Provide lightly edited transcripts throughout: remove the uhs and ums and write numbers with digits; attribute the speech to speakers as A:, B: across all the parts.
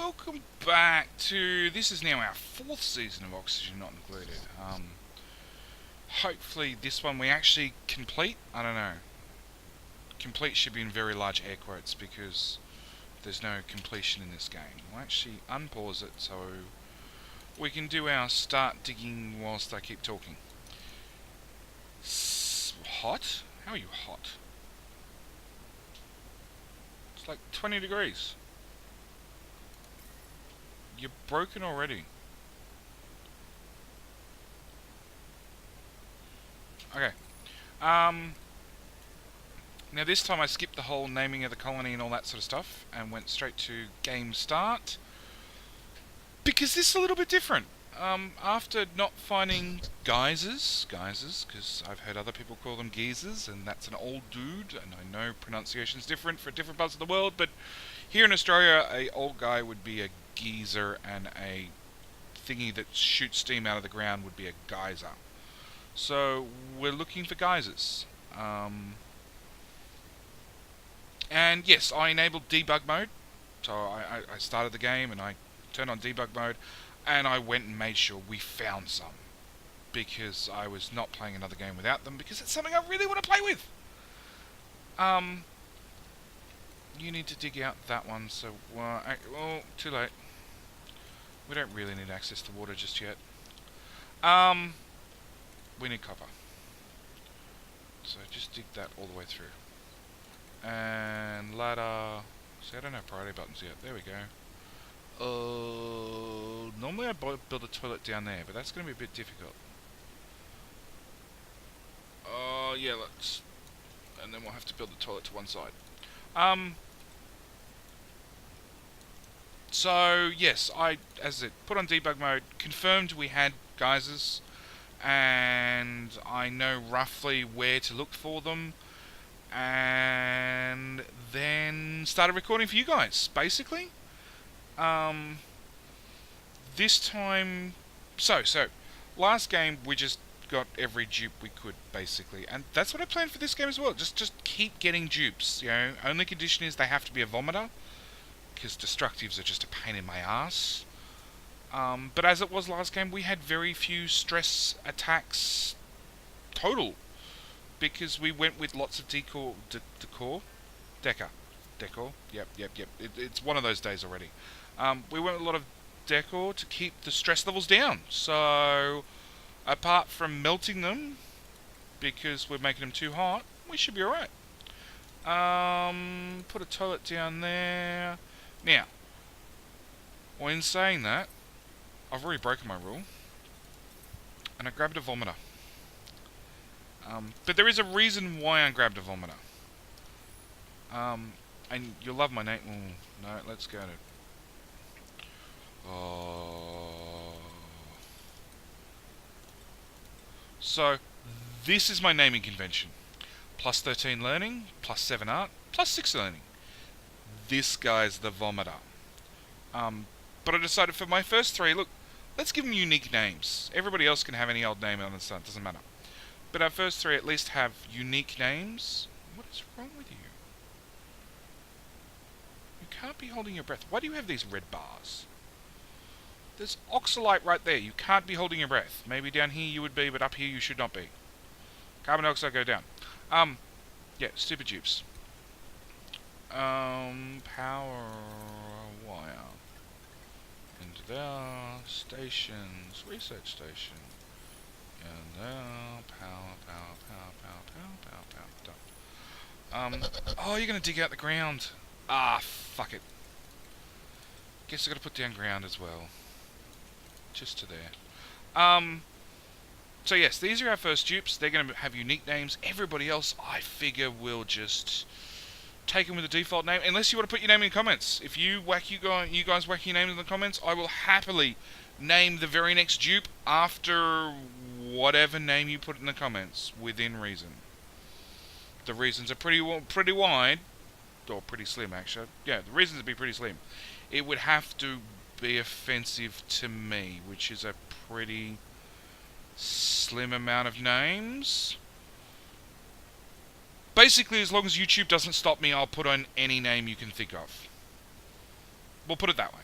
A: welcome back to, this is now our 4th season of Oxygen Not Included. Hopefully this one we actually complete, I don't know. Complete should be in very large air quotes because there's no completion in this game. We'll actually unpause it so we can do our start digging whilst I keep talking. Hot? How are you hot? It's like 20 degrees. You're broken already. Okay. Now this time I skipped the whole naming of the colony and all that sort of stuff and went straight to game start. Because this is a little bit different. After not finding geysers, because I've heard other people call them geezers, and that's an old dude, and I know pronunciation's different for different parts of the world, but here in Australia, a old guy would be a geyser, and a thingy that shoots steam out of the ground would be a geyser. So we're looking for geysers. And yes, I enabled debug mode. So I started the game and I turned on debug mode, and I went and made sure we found some, because I was not playing another game without them, because it's something I really want to play with. You need to dig out that one, so well, too late. We don't really need access to water just yet. We need copper, so just dig that all the way through. And ladder. See, I don't have priority buttons yet. There we go. Normally I'd build a toilet down there, but that's going to be a bit difficult. Yeah, let's... And then we'll have to build the toilet to one side. So, yes, as it put on debug mode, confirmed we had geysers, and I know roughly where to look for them, and then started recording for you guys, basically. This time, so last game we just got every dupe we could, basically, and that's what I planned for this game as well. Just keep getting dupes. You know, only condition is they have to be a vomiter, because destructives are just a pain in my ass. But as it was last game, we had very few stress attacks total, because we went with lots of decor. Yep. It's one of those days already. We went with a lot of decor to keep the stress levels down. So, apart from melting them, because we're making them too hot, we should be alright. Put a toilet down there. Now, when saying that, I've already broken my rule, and I grabbed a vomiter. But there is a reason why I grabbed a vomiter. And you'll love my name. No, let's go to... So, this is my naming convention. Plus 13 learning, plus 7 art, plus 6 learning. This guy's the vomiter. But I decided for my first 3, look, let's give them unique names. Everybody else can have any old name on the sun, doesn't matter. But our first 3 at least have unique names. What is wrong with you? You can't be holding your breath. Why do you have these red bars? There's oxalite right there. You can't be holding your breath. Maybe down here you would be, but up here you should not be. Carbon dioxide, go down. Yeah, stupid dupes. Power wire. Into there. Stations. Research station. And there. Power. Oh, you're gonna dig out the ground. Ah, fuck it. Guess I gotta put down ground as well. Just to there. So yes, these are our first dupes. They're going to have unique names. Everybody else, I figure, will just take them with the default name, unless you want to put your name in the comments. If you guys whack your name in the comments, I will happily name the very next dupe after whatever name you put in the comments, within reason. The reasons are pretty wide, or pretty slim, actually. Yeah, the reasons would be pretty slim. It would have to be offensive to me, which is a pretty slim amount of names. Basically, as long as YouTube doesn't stop me, I'll put on any name you can think of. We'll put it that way.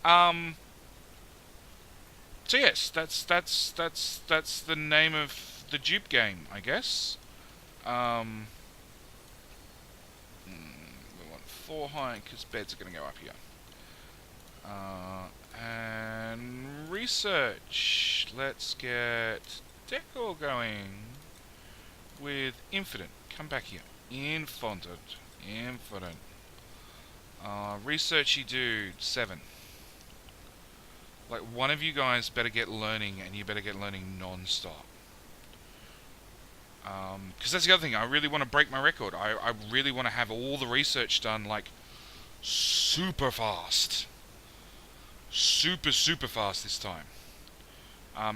A: So yes, that's the name of the dupe game, I guess. Um, we want 4 high because beds are going to go up here. And research. Let's get decor going with infinite. Come back here. Infinite. Researchy dude, 7. Like, one of you guys better get learning, and you better get learning non-stop. Because that's the other thing, I really want to break my record. I really want to have all the research done, like, super fast. Super fast this time.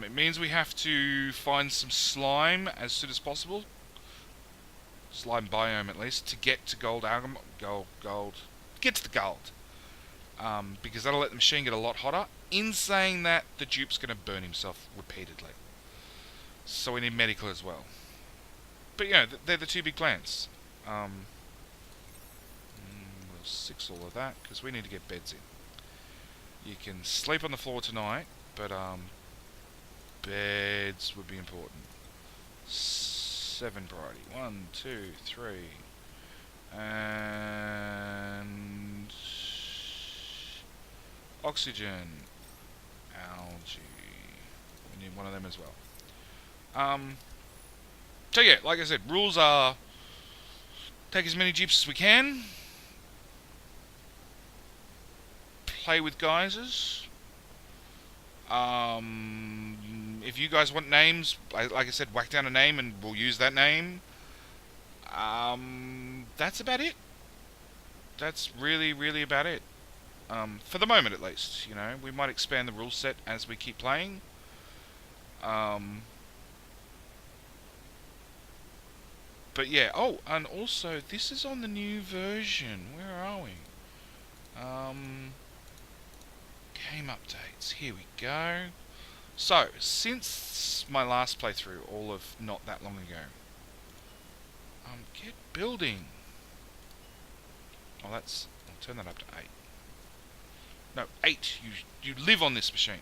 A: It means we have to find some slime as soon as possible. Slime biome, at least, to get to gold. Get to the gold. Because that'll let the machine get a lot hotter. In saying that, the dupe's going to burn himself repeatedly. So we need medical as well. But yeah, they're the 2 big plans. We'll 6 all of that, because we need to get beds in. You can sleep on the floor tonight, but beds would be important. 7 priority. 1, 2, 3. And oxygen. Algae. We need one of them as well. So yeah, like I said, rules are take as many jeeps as we can. Play with geysers. If you guys want names, like I said, whack down a name and we'll use that name. That's about it. That's really about it. For the moment, at least. You know, we might expand the rule set as we keep playing. But yeah. Oh, and also, this is on the new version. Where are we? Game updates. Here we go. So, since my last playthrough, all of not that long ago, get building. Oh, I'll turn that up to 8. No, 8. You live on this machine.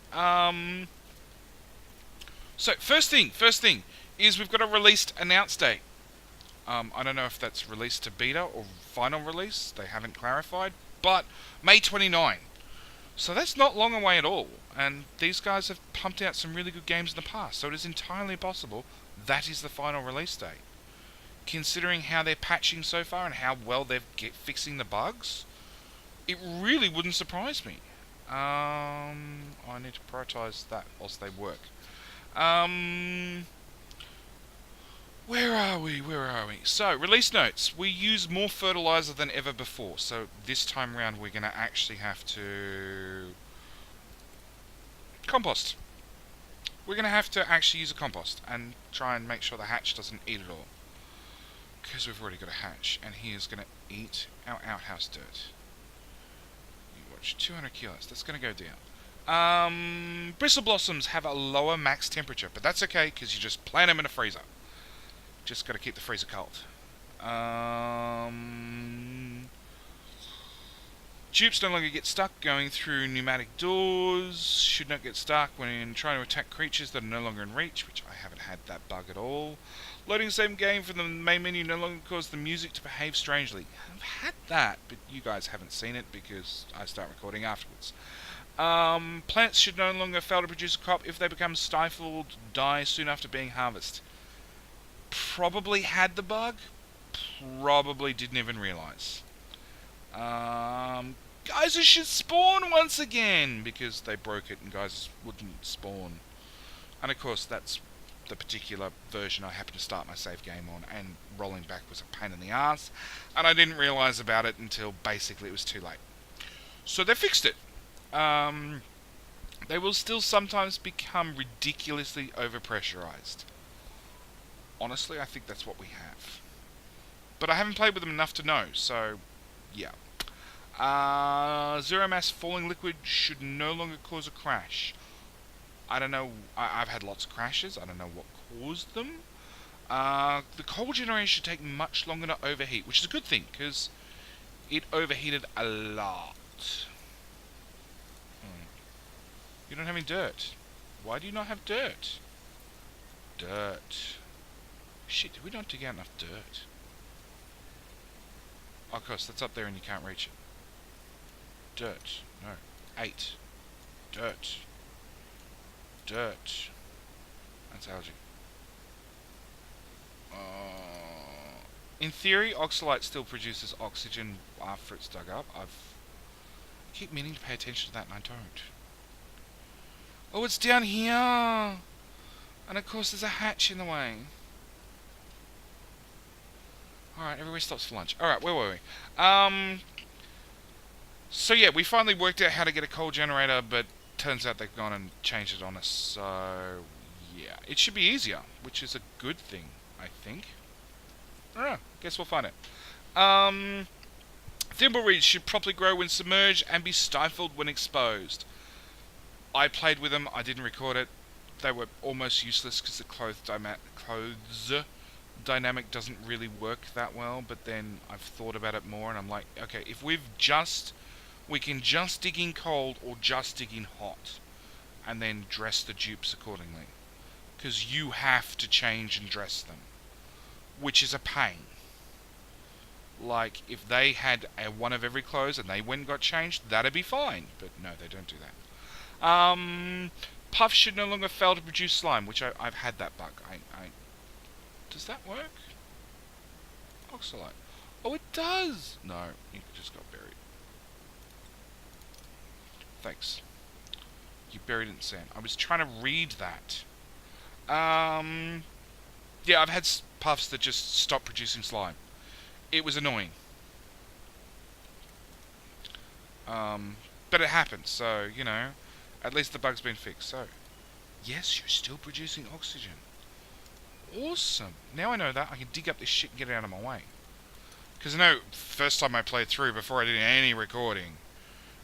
A: So first thing is we've got a released announce date. I don't know if that's released to beta or final release. They haven't clarified, but May 29. So that's not long away at all. And these guys have pumped out some really good games in the past, so it is entirely possible that is the final release date. Considering how they're patching so far and how well they're fixing the bugs, it really wouldn't surprise me. I need to prioritize that whilst they work. Where are we? So, release notes. We use more fertilizer than ever before. So, this time around we're going to actually have to compost. We're going to have to actually use a compost and try and make sure the hatch doesn't eat it all. Because we've already got a hatch, and he is going to eat our outhouse dirt. You watch, 200 kilos. That's going to go down. Bristle blossoms have a lower max temperature, but that's okay because you just plant them in a freezer. Just got to keep the freezer cold. Dupes no longer get stuck going through pneumatic doors. Should not get stuck when trying to attack creatures that are no longer in reach, which I haven't had that bug at all. Loading the same game from the main menu no longer causes the music to behave strangely. I've had that, but you guys haven't seen it because I start recording afterwards. Plants should no longer fail to produce a crop if they become stifled, die soon after being harvested. Probably had the bug. Probably didn't even realise. Geysers should spawn once again because they broke it and geysers wouldn't spawn. And of course that's the particular version I happened to start my save game on, and rolling back was a pain in the ass, and I didn't realise about it until basically it was too late. So they fixed it. They will still sometimes become ridiculously overpressurized. Honestly, I think that's what we have. But I haven't played with them enough to know, so yeah. Zero mass falling liquid should no longer cause a crash. I don't know, I've had lots of crashes, I don't know what caused them. The coal generator should take much longer to overheat, which is a good thing, because it overheated a lot. You don't have any dirt. Why do you not have dirt? Dirt. Shit, did we not dig out enough dirt? Oh, of course, that's up there and you can't reach it. Dirt. No. 8. Dirt. Dirt. That's algae. In theory, oxalite still produces oxygen after it's dug up. I keep meaning to pay attention to that and I don't. Oh, it's down here! And of course there's a hatch in the way. Alright, everybody stops for lunch. Alright, where were we? So yeah, we finally worked out how to get a coal generator, but turns out they've gone and changed it on us. So yeah, it should be easier, which is a good thing, I think. I don't know, guess we'll find it. Thimbleweeds should properly grow when submerged and be stifled when exposed. I played with them, I didn't record it. They were almost useless because the clothes dynamic doesn't really work that well, but then I've thought about it more and I'm like, okay, if we can just dig in cold or just dig in hot and then dress the dupes accordingly, because you have to change and dress them, which is a pain. Like, if they had one of every clothes and they went and got changed, that'd be fine, but no, they don't do that. Puff should no longer fail to produce slime, which I've had that bug. Does that work? Oxalite. Oh, it does! No, it just got buried. Thanks. You buried it in sand. I was trying to read that. Yeah, I've had puffs that just stopped producing slime. It was annoying. But it happened, so, you know, at least the bug's been fixed. So, yes, you're still producing oxygen. Awesome. Now I know that, I can dig up this shit and get it out of my way. Because I know, first time I played through, before I did any recording,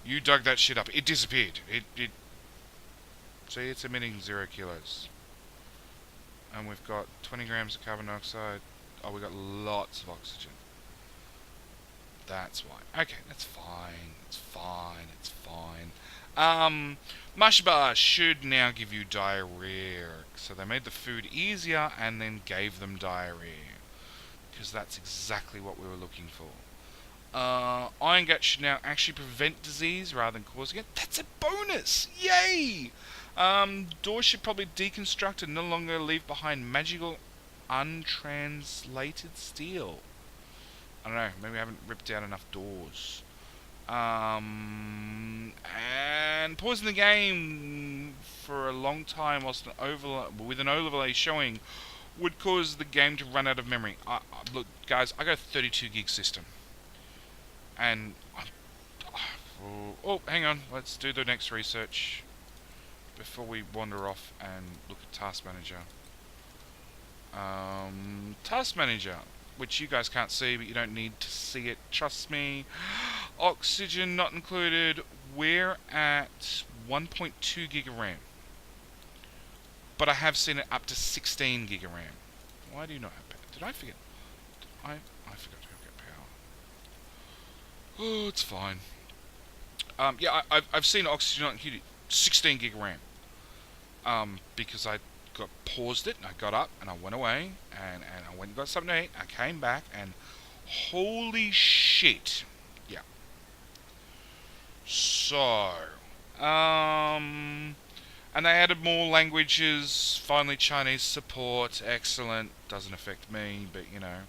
A: you dug that shit up. It disappeared. See, it's emitting 0 kilos. And we've got 20 grams of carbon dioxide. Oh, we've got lots of oxygen. That's why. Okay, that's fine. It's fine. It's fine. Mush bars should now give you diarrhea. So they made the food easier and then gave them diarrhea. Because that's exactly what we were looking for. Iron gut should now actually prevent disease rather than causing it. That's a bonus! Yay! Doors should probably deconstruct and no longer leave behind magical untranslated steel. I don't know, maybe I haven't ripped out enough doors. And pausing the game for a long time whilst with an overlay showing would cause the game to run out of memory. Look, guys, I got a 32 gig system. And oh, hang on, let's do the next research before we wander off and look at Task Manager. Task Manager, which you guys can't see, but you don't need to see it, trust me. Oxygen not included. We're at 1.2 gig of RAM, but I have seen it up to 16 gig of RAM. Why do you not have power? Did I forget? I forgot to get power. Oh, it's fine. Yeah, I've seen oxygen not included. 16 gig of RAM. Because I paused it and I got up and I went away and I went and got something to eat. I came back and holy shit. Yeah. So, and they added more languages. Finally, Chinese support. Excellent. Doesn't affect me, but you know,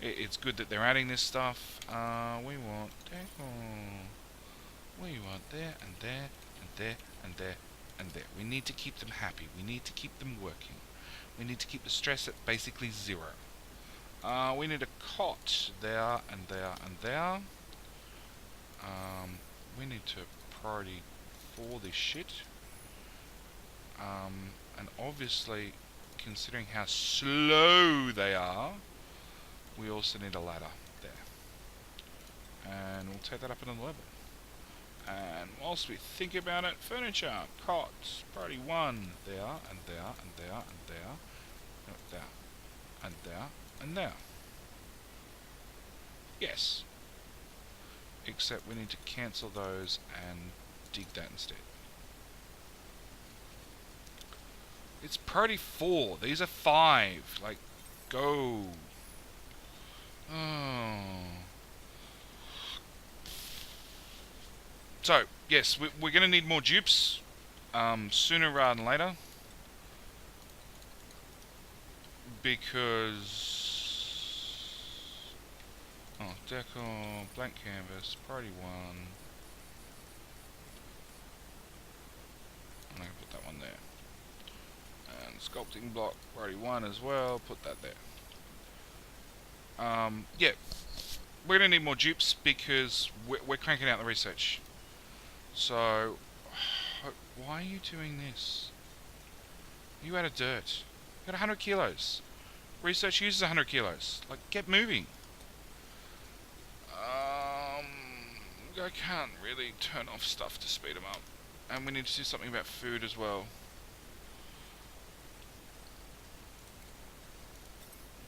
A: it's good that they're adding this stuff. We want we want there and there and there and there and there. We need to keep them happy. We need to keep them working. We need to keep the stress at basically 0. We need a cot there and there and there. We need to priority for this shit. And obviously, considering how slow they are, we also need a ladder there. And we'll take that up another level. And whilst we think about it, furniture, cots, priority 1, there, and there, and there, and there, no, there, and there, and there. Yes. Except we need to cancel those and dig that instead. It's priority 4. These are 5. Like, go. Oh. So, yes, we're going to need more dupes. Sooner rather than later. Because... Oh, decor, blank canvas, priority 1. I'm going to put that one there. And sculpting block, priority 1 as well, put that there. Yeah, we're going to need more dupes because we're cranking out the research. So, why are you doing this? You out of dirt. You got 100 kilos. Research uses 100 kilos. Like, get moving. I can't really turn off stuff to speed them up. And we need to do something about food as well.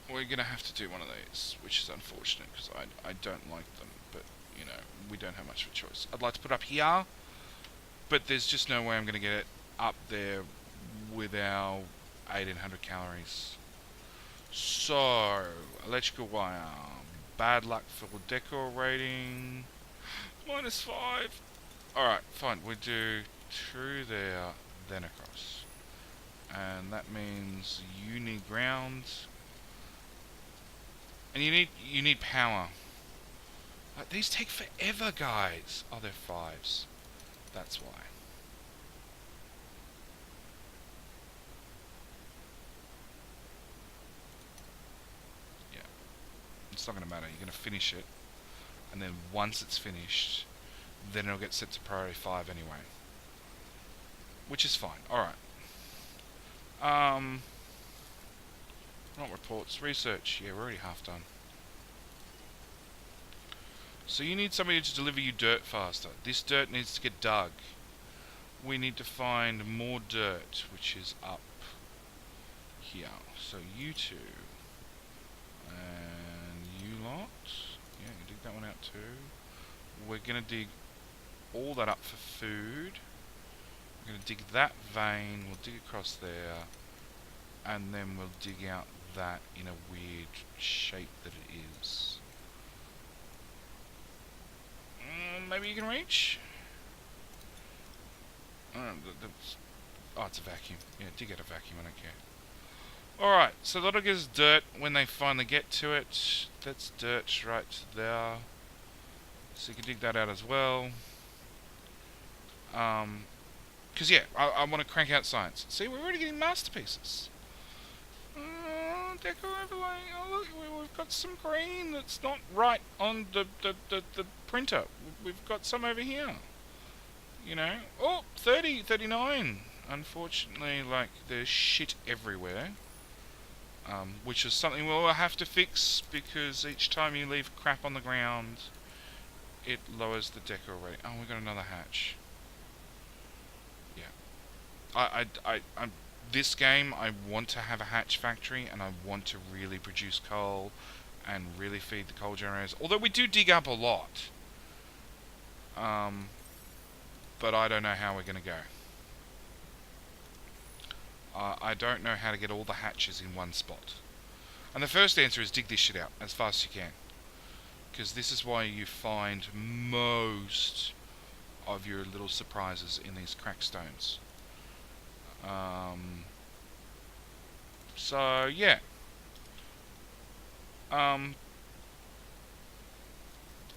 A: We're going to have to do one of these, which is unfortunate because I don't like them. But, you know, we don't have much of a choice. I'd like to put up here, but there's just no way I'm going to get it up there with our 1800 calories. So, electrical wire. Bad luck for decor rating. -5. Alright, fine. We'll do through there, then across. And that means you need ground. And you need power. Like, these take forever, guys. Oh, they're 5s. That's why. Yeah. It's not going to matter. You're going to finish it. And then once it's finished, then it'll get set to priority 5 anyway. Which is fine. Alright. Not reports. Research. Yeah, we're already half done. So you need somebody to deliver you dirt faster. This dirt needs to get dug. We need to find more dirt, which is up here. So you two. And you lot. Yeah, you dig that one out too. We're going to dig all that up for food. We're going to dig that vein. We'll dig across there. And then we'll dig out that in a weird shape that it is. Maybe you can reach? Oh, it's a vacuum. Yeah, dig out a vacuum, I don't care. Alright, so that'll give us dirt when they finally get to it. That's dirt right there. So you can dig that out as well. Because, yeah, I want to crank out science. See, we're already getting masterpieces. Deco overlay. Oh, look, we've got some green that's not right on the printer. We've got some over here. You know. Oh, 30, 39. Unfortunately, like, there's shit everywhere. Which is something we'll have to fix because each time you leave crap on the ground, it lowers the deco rating. Oh, we got another hatch. Yeah. I'm this game, I want to have a hatch factory, and I want to really produce coal and really feed the coal generators. Although we do dig up a lot. But I don't know how we're going to go. I don't know how to get all the hatches in one spot. And the first answer is dig this shit out as fast as you can. Because this is why you find most of your little surprises in these crack stones. So, yeah. I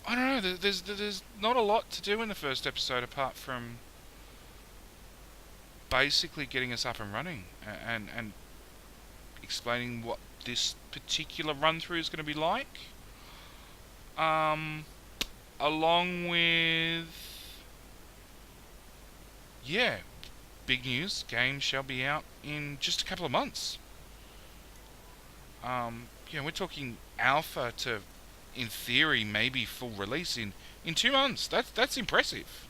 A: don't know, there's not a lot to do in the first episode apart from basically getting us up and running and explaining what this particular run through is going to be like. Along with, yeah, big news, game shall be out in just a couple of months. Yeah, we're talking alpha to, in theory, maybe full release in 2 months. That's impressive.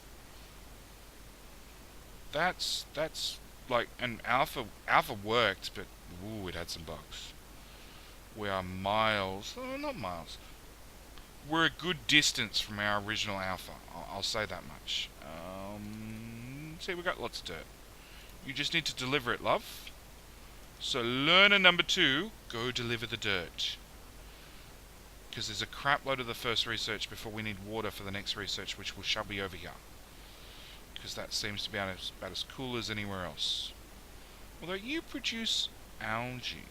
A: That's like an alpha worked, but ooh, it had some bugs. We are miles, not miles. We're a good distance from our original alpha. I'll say that much. See, we got lots of dirt. You just need to deliver it, love. So learner number 2, go deliver the dirt. Because there's a crap load of the first research before we need water for the next research, which shall be over here. Because that seems to be about as cool as anywhere else. Although you produce algae.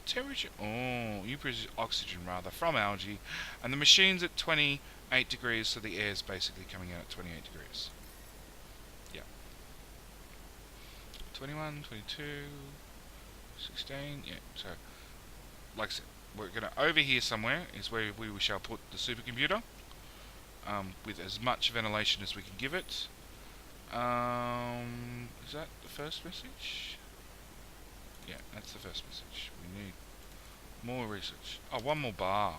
A: Temperature... Oh, you produce oxygen, rather, from algae. And the machine's at 28 degrees, so the air's basically coming out at 28 degrees. Yeah. 21, 22, 16... Yeah, so... Like I said, we're going to... Over here somewhere is where we shall put the supercomputer. With as much ventilation as we can give it. Is that the first message? Yeah, that's the first message. We need more research. Oh, one more bar.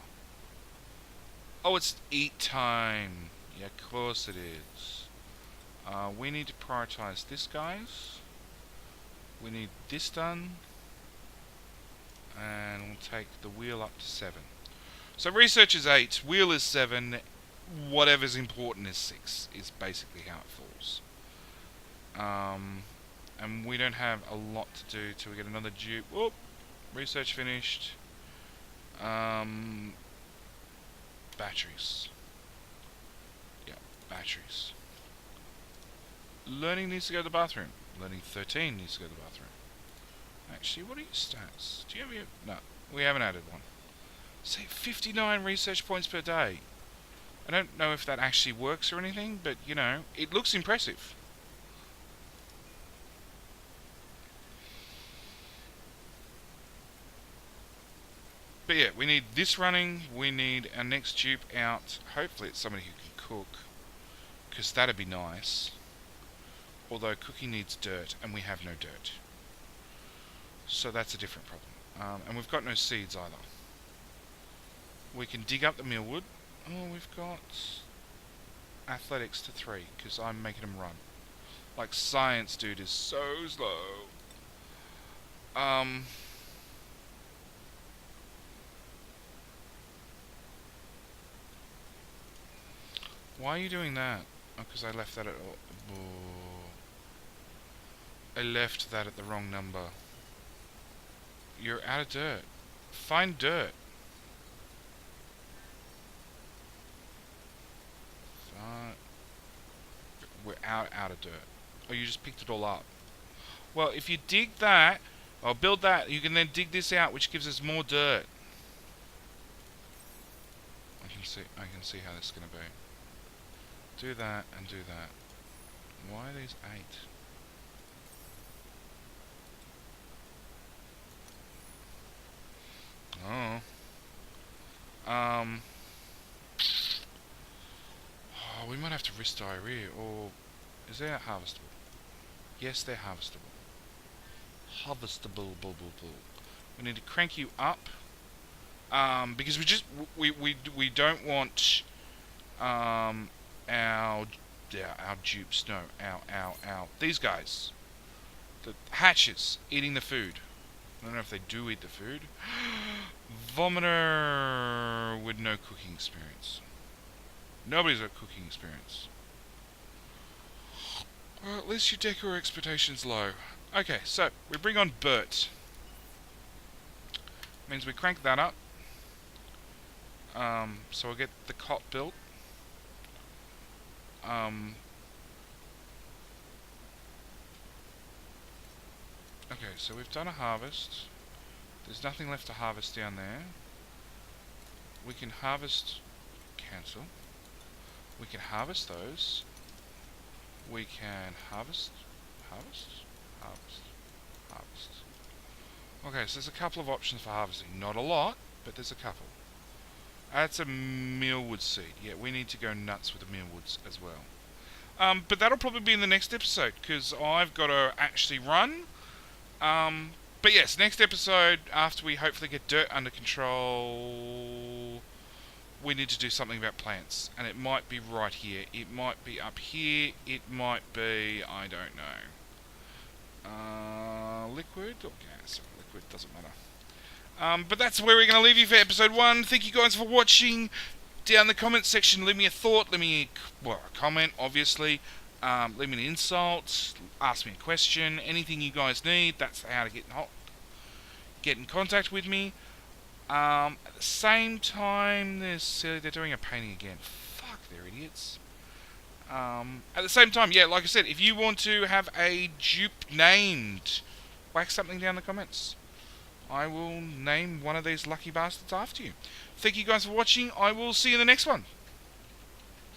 A: Oh, it's eat time. Yeah, of course it is. We need to prioritize this, guys. We need this done. And we'll take the wheel up to 7. So research is 8, wheel is 7, whatever's important is 6, is basically how it falls. And we don't have a lot to do till we get another dupe. Whoop, research finished. Batteries. Yeah, batteries. Learning needs to go to the bathroom. Learning 13 needs to go to the bathroom. Actually, what are your stats? Do you have your... No, we haven't added one. Say 59 research points per day. I don't know if that actually works or anything, but, you know, it looks impressive. But yeah, we need this running. We need our next dupe out. Hopefully it's somebody who can cook, because that'd be nice. Although cooking needs dirt, and we have no dirt. So that's a different problem. And we've got no seeds either. We can dig up the mealwood. Oh, we've got athletics to 3, because I'm making them run. Like, science, dude, is so slow. Why are you doing that? Oh, because I left that at... Oh, I left that at the wrong number. You're out of dirt. Find dirt. We're out of dirt. Oh, you just picked it all up. Well, if you dig that, or build that, you can then dig this out, which gives us more dirt. I can see how this is going to be. Do that and do that. Why are these 8? Oh. Oh, we might have to risk diarrhea, or is that harvestable? Yes, they're harvestable. Harvestable, bull. We need to crank you up, because we don't want our dupes. No, our these guys, the hatches eating the food. I don't know if they do eat the food. Vomiter with no cooking experience. Nobody's got cooking experience. Well, at least your decor expectation's low. Okay, so we bring on Bert. Means we crank that up. So we'll get the cot built. Okay, so we've done a harvest. There's nothing left to harvest down there. We can harvest... Cancel. We can harvest those. We can harvest... Harvest. Okay, so there's a couple of options for harvesting. Not a lot, but there's a couple. That's a mealwood seed. Yeah, we need to go nuts with the mealwoods as well. But that'll probably be in the next episode, because I've got to actually run. But yes, next episode, after we hopefully get dirt under control, we need to do something about plants. And it might be right here. It might be up here. It might be, I don't know. Liquid or gas? Liquid, doesn't matter. But that's where we're going to leave you for episode 1. Thank you guys for watching. Down in the comments section, leave me a thought. Leave me a comment, obviously. Leave me an insult, ask me a question, anything you guys need. That's how to get in contact with me. At the same time, they're doing a painting again. Fuck, they're idiots. At the same time, yeah, like I said, if you want to have a dupe named, whack something down in the comments. I will name one of these lucky bastards after you. Thank you guys for watching. I will see you in the next one.